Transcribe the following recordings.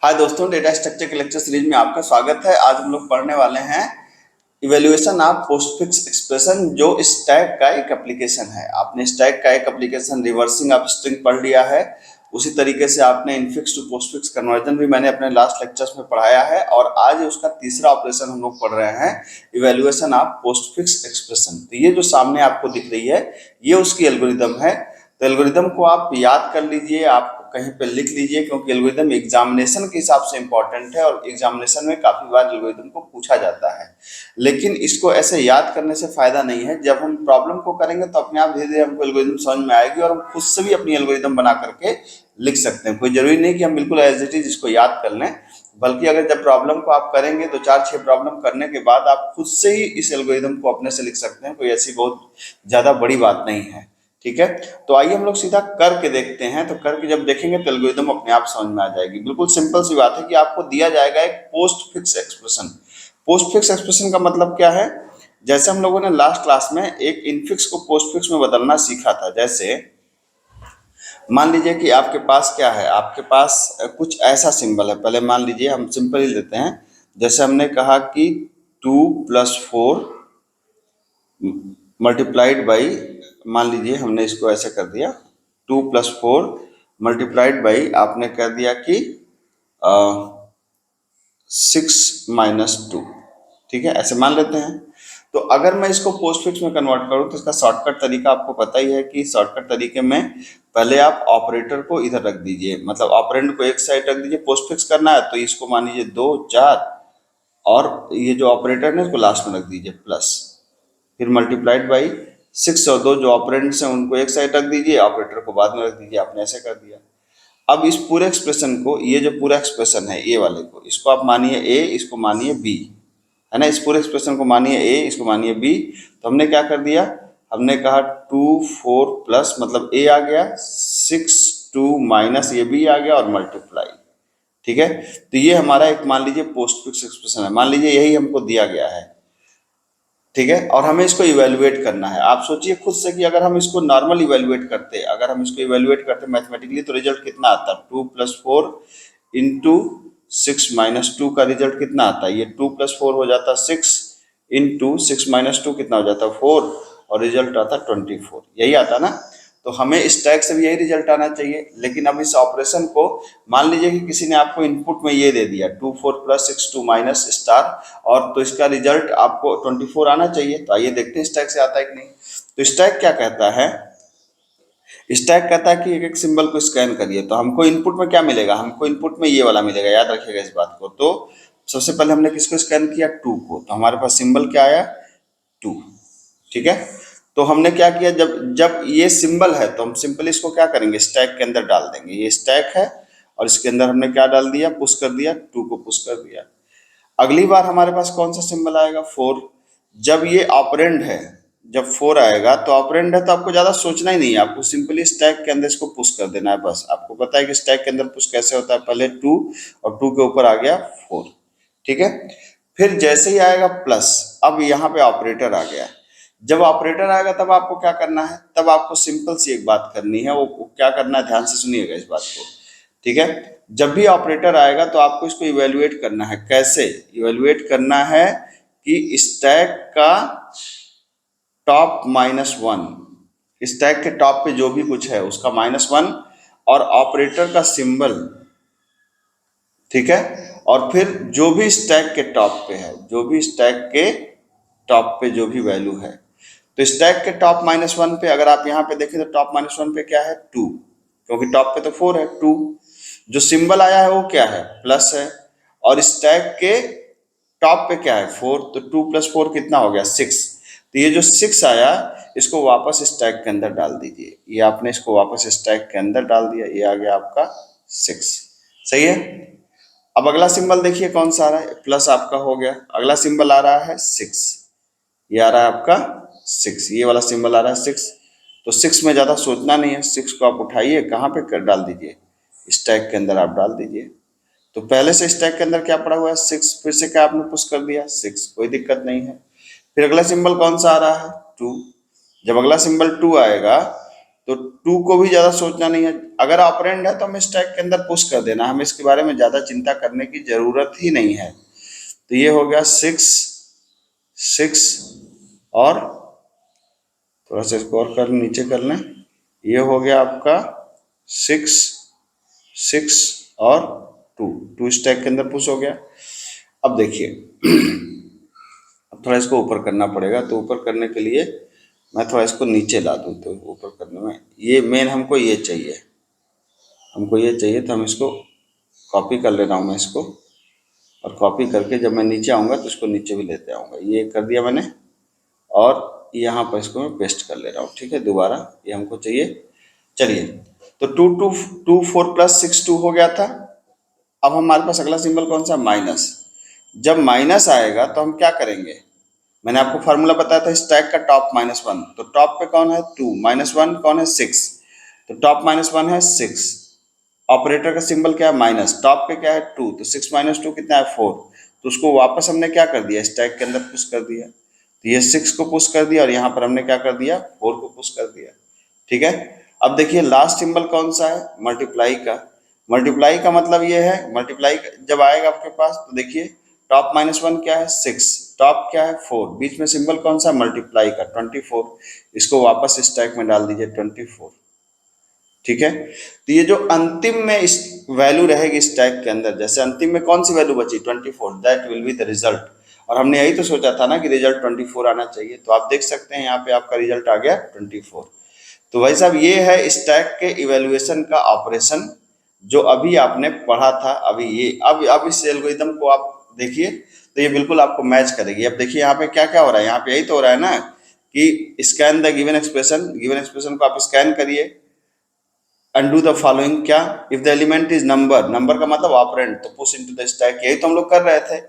हाय दोस्तों, data structure के lecture series में आपका स्वागत है। आज हम लोग पढ़ने वाले हैं इवैल्यूएशन ऑफ पोस्टफिक्स एक्सप्रेशन, जो स्टैक का एक एप्लीकेशन है। आपने स्टैक का एक एप्लीकेशन रिवर्सिंग ऑफ स्ट्रिंग पढ़ लिया है। उसी तरीके से आपने इनफिक्स टू पोस्टफिक्स कन्वर्जन भी मैंने अपने लास्ट लेक्चर्स में पढ़ाया है, और आज उसका तीसरा ऑपरेशन हम लोग पढ़ रहे हैं, इवैल्यूएशन ऑफ पोस्टफिक्स एक्सप्रेशन। तो ये जो सामने आपको दिख रही है, ये उसकी एल्गोरिदम है। तो एल्गोरिदम को आप याद कर लीजिए, आप कहीं पे लिख लीजिए, क्योंकि एल्गोरिदम एग्जामिनेशन के हिसाब से इंपॉर्टेंट है और एग्जामिनेशन में काफी बार एल्गोरिदम को पूछा जाता है। लेकिन इसको ऐसे याद करने से फायदा नहीं है। जब हम प्रॉब्लम को करेंगे तो अपने आप धीरे धीरे हमको एल्गोरिदम समझ में आएगी और हम खुद से भी अपनी एल्गोरिदम बना करके लिख सकते हैं। कोई जरूरी नहीं कि हम बिल्कुल एज इट इज इसको याद कर लें, बल्कि अगर जब प्रॉब्लम को आप करेंगे तो 4-6 प्रॉब्लम करने के बाद आप खुद से ही इस एल्गोरिदम को अपने से लिख सकते हैं। कोई ऐसी बहुत ज्यादा बड़ी बात नहीं है, ठीक है। तो आइए हम लोग सीधा करके देखते हैं। तो करके जब देखेंगे तो एल्गोरिदम अपने आप समझ में आ जाएगी। बिल्कुल सिंपल सी बात है कि आपको दिया जाएगा एक post fix expression. Post fix expression का मतलब क्या है? जैसे हम लोगों ने लास्ट क्लास में एक इनफिक्स को पोस्ट फिक्स में बदलना सीखा था। जैसे मान लीजिए कि आपके पास क्या है, आपके पास कुछ ऐसा सिंबल है। पहले मान लीजिए, हम सिंपल ही लेते हैं। जैसे हमने कहा कि 2+4 मल्टीप्लाइड बाई, मान लीजिए हमने इसको ऐसे कर दिया, 2+4 मल्टीप्लाइड बाई आपने कर दिया कि 6-2, ठीक है, ऐसे मान लेते हैं। तो अगर मैं इसको पोस्टफिक्स में कन्वर्ट करूं तो इसका शॉर्टकट तरीका आपको पता ही है कि शॉर्टकट तरीके में पहले आप ऑपरेटर को इधर रख दीजिए, मतलब ऑपरेंड को एक साइड रख दीजिए। पोस्टफिक्स करना है तो इसको मान लीजिए 2, 4, और ये जो ऑपरेटर है इसको लास्ट में रख दीजिए प्लस, फिर मल्टीप्लाइड बाई 6 और 2 जो ऑपरेंड्स हैं उनको एक साइड रख दीजिए, ऑपरेटर को बाद में रख दीजिए। आपने ऐसे कर दिया। अब इस पूरे एक्सप्रेशन को, ये जो पूरा एक्सप्रेशन है ए वाले को, इसको आप मानिए ए, इसको मानिए बी, है ना। इस पूरे एक्सप्रेशन को मानिए ए, इसको मानिए बी। तो हमने क्या कर दिया, हमने कहा 2, 4 प्लस, मतलब ए आ गया, 6, 2 माइनस ये बी आ गया और मल्टीप्लाई, ठीक है। तो ये हमारा एक मान लीजिए पोस्टफिक्स एक्सप्रेशन है। मान लीजिए यही हमको दिया गया है, ठीक है, और हमें इसको इवेल्युएट करना है। आप सोचिए खुद से कि अगर हम इसको नॉर्मल इवेल्युएट करते, अगर हम इसको इवेल्युएट करते मैथमेटिकली, तो रिजल्ट कितना आता? 2+4 इंटू 6-2 का रिजल्ट कितना आता है? ये 2+4 हो जाता 6 इंटू 6-2 कितना हो जाता? 4, और रिजल्ट आता 24। यही आता ना। तो हमें स्टैक से भी यही रिजल्ट आना चाहिए। लेकिन अब इस ऑपरेशन को, मान लीजिए कि किसी ने आपको इनपुट में ये दे दिया 2, 4 प्लस 6, 2 माइनस स्टार, और तो इसका रिजल्ट आपको 24 आना चाहिए। तो आइए देखते हैं स्टैक से आता है कि नहीं। तो स्टैक क्या कहता है? स्टैक कहता है कि एक एक सिंबल को स्कैन करिए। तो हमको इनपुट में क्या मिलेगा? हमको इनपुट में ये वाला मिलेगा, याद रखिएगा इस बात को। तो सबसे पहले हमने किसको स्कैन किया? 2 को। तो हमारे पास सिंबल क्या आया? 2, ठीक है। तो हमने क्या किया, जब जब ये सिंबल है तो हम सिंपली इसको क्या करेंगे? स्टैक के अंदर डाल देंगे। ये स्टैक है और इसके अंदर हमने क्या डाल दिया? पुश कर दिया, 2 को पुश कर दिया। अगली बार हमारे पास कौन सा सिंबल आएगा? 4। जब ये ऑपरेंड है, जब 4 आएगा तो ऑपरेंड है, तो आपको ज्यादा सोचना ही नहीं है, आपको सिंपली स्टैक के अंदर इसको पुश कर देना है। बस आपको पता है कि स्टैक के अंदर पुश कैसे होता है। पहले 2 और 2 के ऊपर आ गया 4, ठीक है। फिर जैसे ही आएगा प्लस, अब यहाँ पे ऑपरेटर आ गया। जब ऑपरेटर आएगा तब आपको क्या करना है? तब आपको सिंपल सी एक बात करनी है। वो क्या करना है? ध्यान से सुनिएगा इस बात को, ठीक है। जब भी ऑपरेटर आएगा तो आपको इसको इवेल्युएट करना है। कैसे इवेल्युएट करना है? कि स्टैक का टॉप -1, स्टैक के टॉप पे जो भी कुछ है उसका -1, और ऑपरेटर का सिंबल, ठीक है, और फिर जो भी स्टैक के टॉप पे है, जो भी स्टैक के टॉप पे जो भी वैल्यू है। तो स्टैक के टॉप -1 पे अगर आप यहाँ पे देखें तो टॉप -1 पे क्या है? 2, क्योंकि टॉप पे तो 4 है। 2 जो सिंबल आया है वो क्या है? प्लस है। और स्टैक के टॉप पे क्या है? 4। तो 2+4 कितना हो गया? 6। तो ये जो 6 आया, इसको वापस स्टैक के अंदर डाल दीजिए। ये आपने इसको वापस स्टैक के अंदर डाल दिया, ये आ गया आपका 6। सही है। अब अगला सिंबल देखिए कौन सा आ रहा है? प्लस आपका हो गया। अगला सिंबल आ रहा है 6, ये आ रहा है आपका 6, ये वाला सिंबल आ रहा है 6। तो 6 में ज्यादा सोचना नहीं है। 6 को आप उठाइए, कहाँ पे कर डाल दीजिए? स्टैक के अंदर आप डाल दीजिए। तो पहले से स्टैक के अंदर क्या पड़ा हुआ है? 6। फिर से क्या आपने पुश कर दिया? 6, कोई दिक्कत नहीं है। फिर अगला सिंबल कौन सा आ रहा है? 2। जब अगला सिंबल 2 आएगा तो टू को भी ज्यादा सोचना नहीं है, अगर ऑपरेंड है तो हमें स्टैक के अंदर पुश कर देना, हमें इसके बारे में ज्यादा चिंता करने की जरूरत ही नहीं है। तो ये हो गया 6 6 और थोड़ा सा इसको और कर नीचे कर लें, ये हो गया आपका 6 6 और 2 2 स्टैक के अंदर पुश हो गया। अब देखिए, अब थोड़ा इसको ऊपर करना पड़ेगा, तो ऊपर करने के लिए मैं थोड़ा इसको नीचे ला दूं, तो ऊपर करने में ये मेन हमको ये चाहिए, हमको ये चाहिए, तो हम इसको कॉपी कर ले रहा हूँ मैं इसको, और कॉपी करके जब मैं नीचे आऊँगा तो इसको नीचे भी लेते आऊँगा, ये कर दिया मैंने, और यहाँ पर इसको मैं पेस्ट कर ले रहा हूँ। ठीक है, दोबारा ये हमको चाहिए। चलिए, तो 2 प्लस 6 2 हो गया था। अब हमारे पास अगला सिंबल कौन सा, माइनस। जब माइनस आएगा तो हम क्या करेंगे, मैंने आपको फार्मूला बताया था स्टैक का, टॉप -1, तो टॉप पे कौन है 2, -1 कौन है 6, तो टॉप -1 है 6, ऑपरेटर का सिंबल क्या है माइनस, टॉप पे क्या है 2, तो 6 माइनस 2 कितना है 4, तो उसको वापस हमने क्या कर दिया, स्टैक के अंदर पुश कर दिया, तो ये 6 को पुश कर दिया और यहाँ पर हमने क्या कर दिया 4 को पुश कर दिया। ठीक है, अब देखिए लास्ट सिंबल कौन सा है, मल्टीप्लाई का। मल्टीप्लाई का मतलब ये है, मल्टीप्लाई जब आएगा आपके पास तो देखिए टॉप -1 क्या है 6, टॉप क्या है 4, बीच में सिंबल कौन सा मल्टीप्लाई का 24, इसको वापस स्टैक में डाल दीजिए 24। ठीक है, तो ये जो अंतिम में इस वैल्यू रहेगी स्टैक के अंदर, जैसे अंतिम में कौन सी वैल्यू बची 24, that will be the result, और हमने यही तो सोचा था ना कि रिजल्ट 24 आना चाहिए, तो आप देख सकते हैं यहाँ पे आपका रिजल्ट आ गया 24। तो भाई साहब ये है स्टैक के इवैल्यूएशन का ऑपरेशन जो अभी आपने पढ़ा था। अभी ये अब इस एल्गोरिथम को आप देखिए तो ये बिल्कुल आपको मैच करेगी। अब देखिए यहाँ पे क्या क्या हो रहा है, यहाँ पे यही तो हो रहा है ना कि scan the given expression, given expression को आप स्कैन करिए एंड डू द फॉलोइंग, क्या, if the element is number, number का मतलब ऑपरेंड, तो पुश इनटू द स्टैक, यही तो हम लोग कर रहे थे।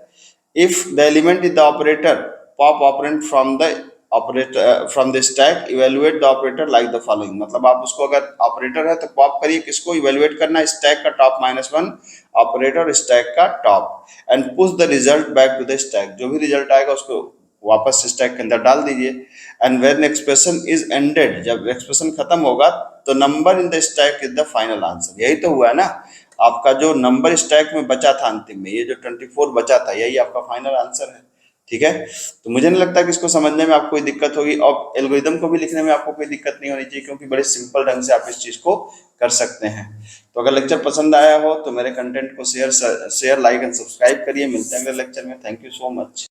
If the element is the operator, pop operand from the operator from the stack, evaluate the operator like the following, मतलब आप उसको अगर ऑपरेटर है तो पॉप करिए, किसको इवेलुएट करना है, स्टैक का टॉप -1 ऑपरेटर स्टैक का top, and push the result back to the stack, जो भी रिजल्ट आएगा उसको वापस स्टैक के अंदर डाल दीजिए। And when expression is ended, जब एक्सप्रेशन खत्म होगा तो number in the stack is the final answer, यही तो हुआ है ना, आपका जो नंबर स्टैक में बचा था अंतिम में, ये जो 24 बचा था, यही आपका फाइनल आंसर है। ठीक है, तो मुझे नहीं लगता कि इसको समझने में आपको कोई दिक्कत होगी, और एल्गोरिथम को भी लिखने में आपको कोई दिक्कत नहीं होनी चाहिए, क्योंकि बड़े सिंपल ढंग से आप इस चीज को कर सकते हैं। तो अगर लेक्चर पसंद आया हो तो मेरे कंटेंट को शेयर लाइक एंड सब्सक्राइब करिए। मिलते हैं अगले लेक्चर में। Thank you so much.